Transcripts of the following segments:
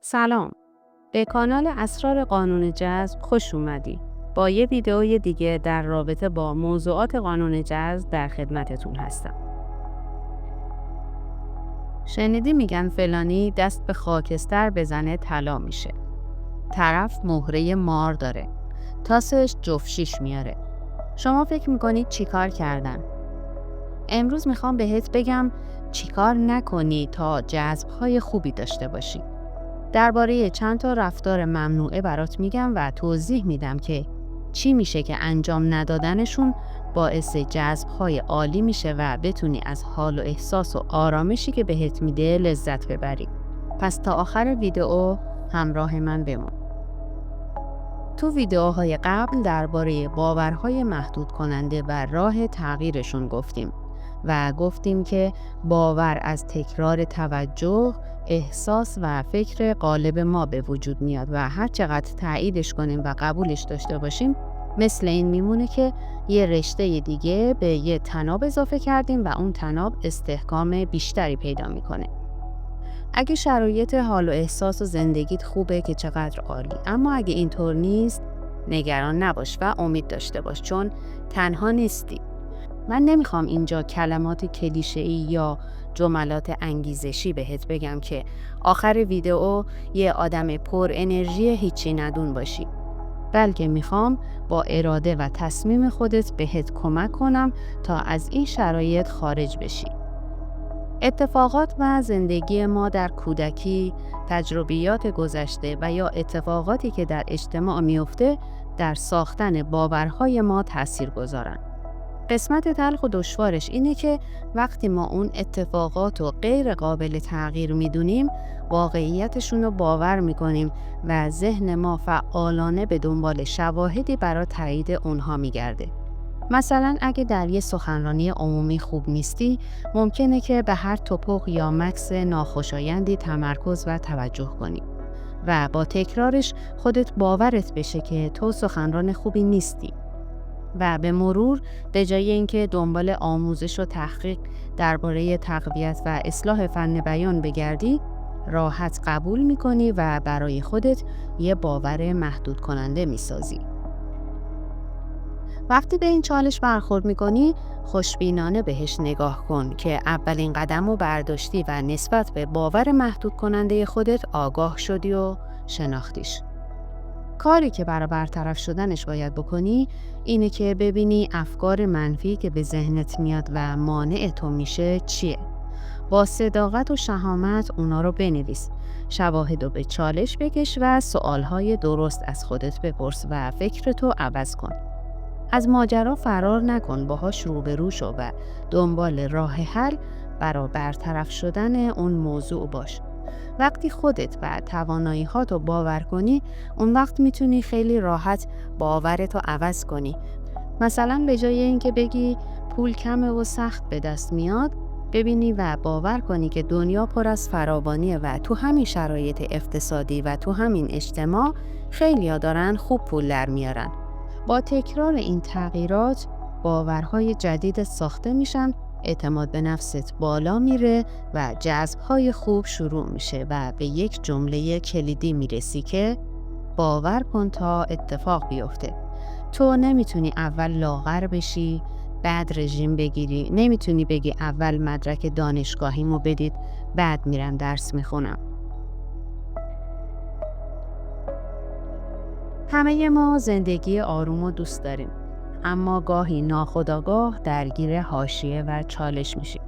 سلام، به کانال اسرار قانون جذب خوش اومدی. با یه ویدئوی دیگه در رابطه با موضوعات قانون جذب در خدمتتون هستم. شنیدی میگن فلانی دست به خاکستر بزنه طلا میشه. طرف مهره مار داره. تاسش جفت شیش میاره. شما فکر میکنید چیکار کردن؟ امروز میخوام بهت بگم چیکار نکنی تا جذب‌های خوبی داشته باشی. درباره چند تا رفتار ممنوعه برات میگم و توضیح میدم که چی میشه که انجام ندادنشون باعث جذب‌های عالی میشه و بتونی از حال و احساس و آرامشی که بهت میده لذت ببری. پس تا آخر ویدئو همراه من بمون. تو ویدئوهای قبل درباره باورهای محدود کننده و راه تغییرشون گفتیم و گفتیم که باور از تکرار توجه، احساس و فکر غالب ما به وجود میاد و هر چقدر تاییدش کنیم و قبولش داشته باشیم مثل این میمونه که یه رشته دیگه به یه طناب اضافه کردیم و اون طناب استحکام بیشتری پیدا میکنه. اگه شرایط حال و احساس و زندگیت خوبه که چقدر عالی، اما اگه اینطور نیست نگران نباش و امید داشته باش، چون تنها نیستی. من نمیخوام اینجا کلمات کلیشه‌ای یا جملات انگیزشی بهت بگم که آخر ویدئو یه آدم پر انرژی هیچی ندون باشی، بلکه میخوام با اراده و تصمیم خودت بهت کمک کنم تا از این شرایط خارج بشی. اتفاقات و زندگی ما در کودکی، تجربیات گذشته و یا اتفاقاتی که در اجتماع میفته در ساختن باورهای ما تأثیر گذارن. قسمت تلخ و دشوارش اینه که وقتی ما اون اتفاقات رو غیر قابل تغییر میدونیم، واقعیتشون رو باور میکنیم و ذهن ما فعالانه به دنبال شواهدی برای تایید اونها میگرده. مثلا اگه در یه سخنرانی عمومی خوب نیستی، ممکنه که به هر توپق یا مکث ناخوشایندی تمرکز و توجه کنی و با تکرارش خودت باورت بشه که تو سخنران خوبی نیستی و به مرور به جای اینکه دنبال آموزش و تحقیق درباره تقویت و اصلاح فن بیان بگردی، راحت قبول میکنی و برای خودت یه باور محدود کننده میسازی. وقتی به این چالش برخورد میکنی، خوشبینانه بهش نگاه کن که اولین قدم رو برداشتی و نسبت به باور محدود کننده خودت آگاه شدی و شناختیش. کاری که برای برطرف شدنش باید بکنی اینه که ببینی افکار منفی که به ذهنت میاد و مانع تو میشه چیه. با صداقت و شهامت اونا رو بنویس. شواهد رو به چالش بکش و سوالهای درست از خودت بپرس و فکرتو عوض کن. از ماجرا فرار نکن، باهاش روبرو شو و دنبال راه حل برای برطرف شدن اون موضوع باش. وقتی خودت و توانایی‌هاتو باور کنی، اون وقت میتونی خیلی راحت باورتو عوض کنی. مثلا به جای اینکه بگی پول کمه و سخت به دست میاد، ببینی و باور کنی که دنیا پر از فراوانیه و تو همین شرایط اقتصادی و تو همین اجتماع خیلیا دارن خوب پول در میارن. با تکرار این تغییرات باورهای جدید ساخته میشن، اعتماد به نفست بالا میره و جذب‌های خوب شروع میشه و به یک جمله کلیدی میرسی که باور کن تا اتفاق بیفته. تو نمیتونی اول لاغر بشی بعد رژیم بگیری، نمیتونی بگی اول مدرک دانشگاهیمو بدید بعد میرم درس میخونم. همه ما زندگی آروم و دوست داریم، اما گاهی ناخودآگاه درگیر حاشیه و چالش میشیم.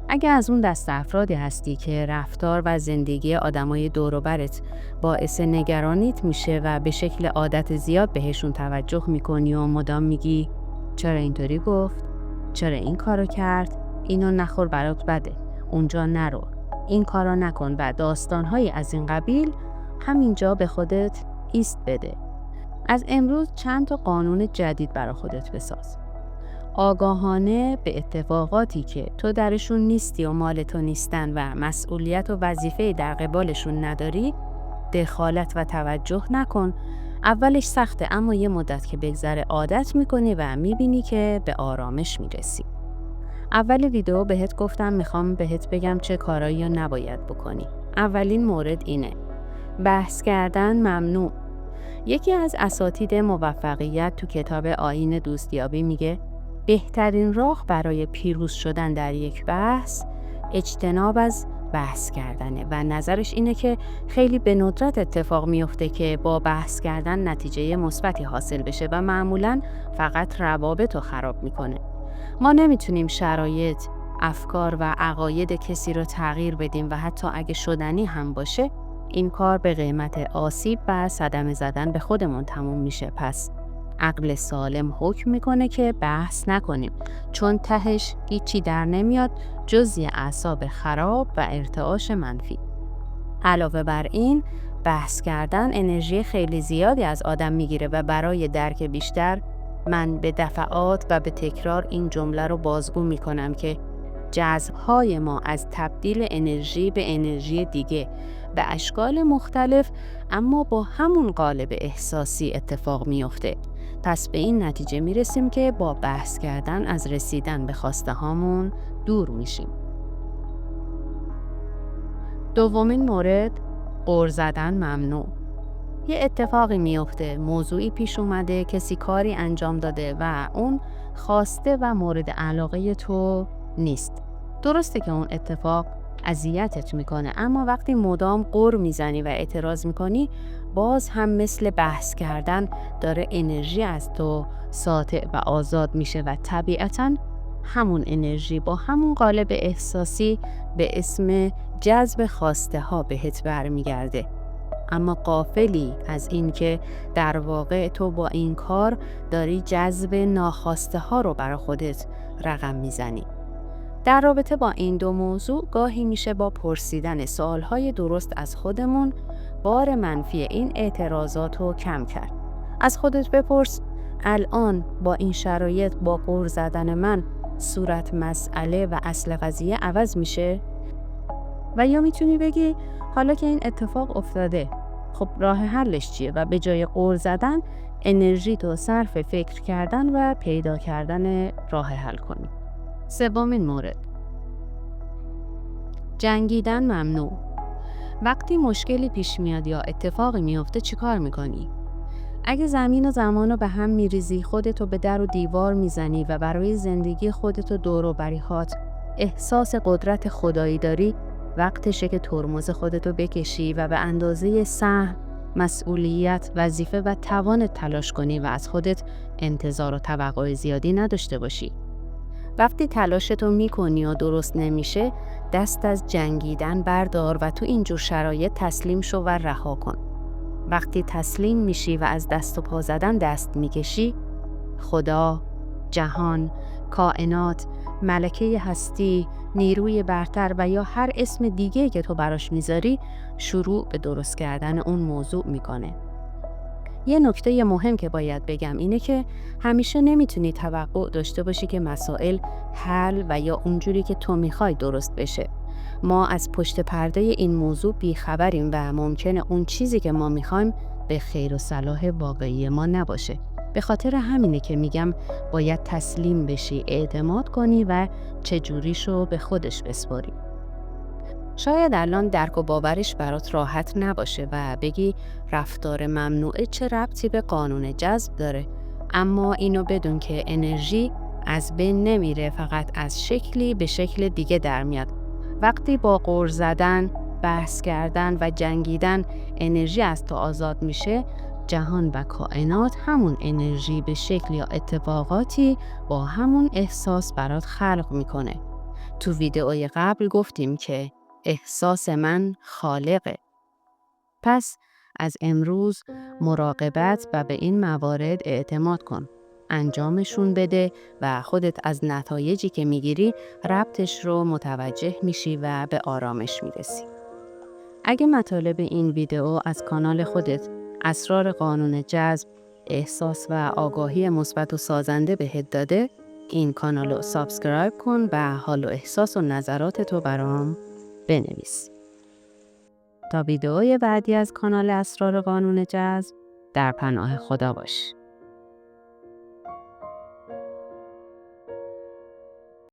اگه از اون دست افرادی هستی که رفتار و زندگی آدمای دور و برت باعث نگرانیت میشه و به شکل عادت زیاد بهشون توجه میکنی و مدام میگی چرا اینطوری گفت؟ چرا این کارو کرد؟ اینو نخور برات بده، اونجا نرو، این کارو نکن و داستانهایی از این قبیل، همینجا به خودت ایست بده. از امروز چند تا قانون جدید برای خودت بساز. آگاهانه به اتفاقاتی که تو درشون نیستی و مال تو نیستن و مسئولیت و وظیفه در قبالشون نداری، دخالت و توجه نکن. اولش سخته، اما یه مدت که بگذره عادت میکنی و میبینی که به آرامش میرسی. اول ویدیو بهت گفتم میخوام بهت بگم چه کارایی رو نباید بکنی. اولین مورد اینه: بحث کردن ممنوع. یکی از اساتید موفقیت تو کتاب آیین دوستیابی میگه بهترین راه برای پیروز شدن در یک بحث اجتناب از بحث کردنه و نظرش اینه که خیلی به ندرت اتفاق میفته که با بحث کردن نتیجه مثبتی حاصل بشه و معمولاً فقط روابط رو خراب میکنه. ما نمیتونیم شرایط، افکار و عقاید کسی رو تغییر بدیم و حتی اگه شدنی هم باشه این کار به قیمت آسیب و صدمه زدن به خودمون تموم میشه. پس عقل سالم حکم میکنه که بحث نکنیم، چون تهش هیچی در نمیاد جز یه اعصاب خراب و ارتعاش منفی. علاوه بر این، بحث کردن انرژی خیلی زیادی از آدم میگیره و برای درک بیشتر من به دفعات و به تکرار این جمله رو بازگو میکنم که جذب‌های ما از تبدیل انرژی به انرژی دیگه به اشکال مختلف اما با همون قالب احساسی اتفاق میفته. پس به این نتیجه میرسیم که با بحث کردن از رسیدن به خواسته هامون دور میشیم. دومین مورد، غر زدن ممنوع. یه اتفاقی میفته، موضوعی پیش اومده، کسی کاری انجام داده و اون خواسته و مورد علاقه تو نیست. درسته که اون اتفاق اذیتت میکنه، اما وقتی مدام غر میزنی و اعتراض میکنی باز هم مثل بحث کردن داره انرژی از تو ساطع و آزاد میشه و طبیعتاً همون انرژی با همون قالب احساسی به اسم جذب خواسته ها بهت برمیگرده. اما غافلی از این که در واقع تو با این کار داری جذب ناخواسته ها رو برای خودت رقم میزنی. در رابطه با این دو موضوع گاهی میشه با پرسیدن سوالهای درست از خودمون بار منفی این اعتراضات رو کم کرد. از خودت بپرس الان با این شرایط با غر زدن من صورت مسئله و اصل قضیه عوض میشه؟ و یا میتونی بگی حالا که این اتفاق افتاده خب راه حلش چیه و به جای غر زدن انرژی تو صرف فکر کردن و پیدا کردن راه حل کنی. سومین مورد، جنگیدن ممنوع. وقتی مشکلی پیش میاد یا اتفاقی میفته چیکار میکنی؟ اگه زمین و زمان رو به هم میریزی، خودتو به در و دیوار میزنی و برای زندگی خودتو دور و بریهات احساس قدرت خدایی داری، وقتشه که ترمز خودتو بکشی و به اندازه سهم، مسئولیت، وظیفه و توانت تلاش کنی و از خودت انتظار و توقع زیادی نداشته باشی. وقتی تلاشتو میکنی و درست نمیشه، دست از جنگیدن بردار و تو اینجور شرایط تسلیم شو و رها کن. وقتی تسلیم میشی و از دست و پا زدن دست میکشی، خدا، جهان، کائنات، ملکه هستی، نیروی برتر و یا هر اسم دیگه که تو براش میذاری شروع به درست کردن اون موضوع میکنه. یه نکته مهم که باید بگم اینه که همیشه نمیتونی توقع داشته باشی که مسائل حل و یا اونجوری که تو میخوای درست بشه. ما از پشت پرده این موضوع بیخبریم و ممکنه اون چیزی که ما میخوایم به خیر و صلاح واقعی ما نباشه. به خاطر همینه که میگم باید تسلیم بشی، اعتماد کنی و چجوریشو به خودش بسپاری. شاید الان درک و باورش برات راحت نباشه و بگی رفتار ممنوعه چه ربطی به قانون جذب داره، اما اینو بدون که انرژی از بین نمیره، فقط از شکلی به شکل دیگه در میاد. وقتی با غر زدن، بحث کردن و جنگیدن انرژی از تو آزاد میشه، جهان و کائنات همون انرژی به شکل یا اتفاقاتی با همون احساس برات خلق میکنه. تو ویدئوی قبل گفتیم که احساس من خالقه. پس از امروز مراقبت و به این موارد اعتماد کن. انجامشون بده و خودت از نتایجی که میگیری ربطش رو متوجه میشی و به آرامش میرسی. اگه مطالب این ویدئو از کانال خودت اسرار قانون جذب، احساس و آگاهی مثبت و سازنده بهت داده، این کانال رو سابسکرایب کن و حال و احساس و نظرات تو برام بنویس. تا ویدئوی بعدی از کانال اسرار قانون جذب، در پناه خدا باش.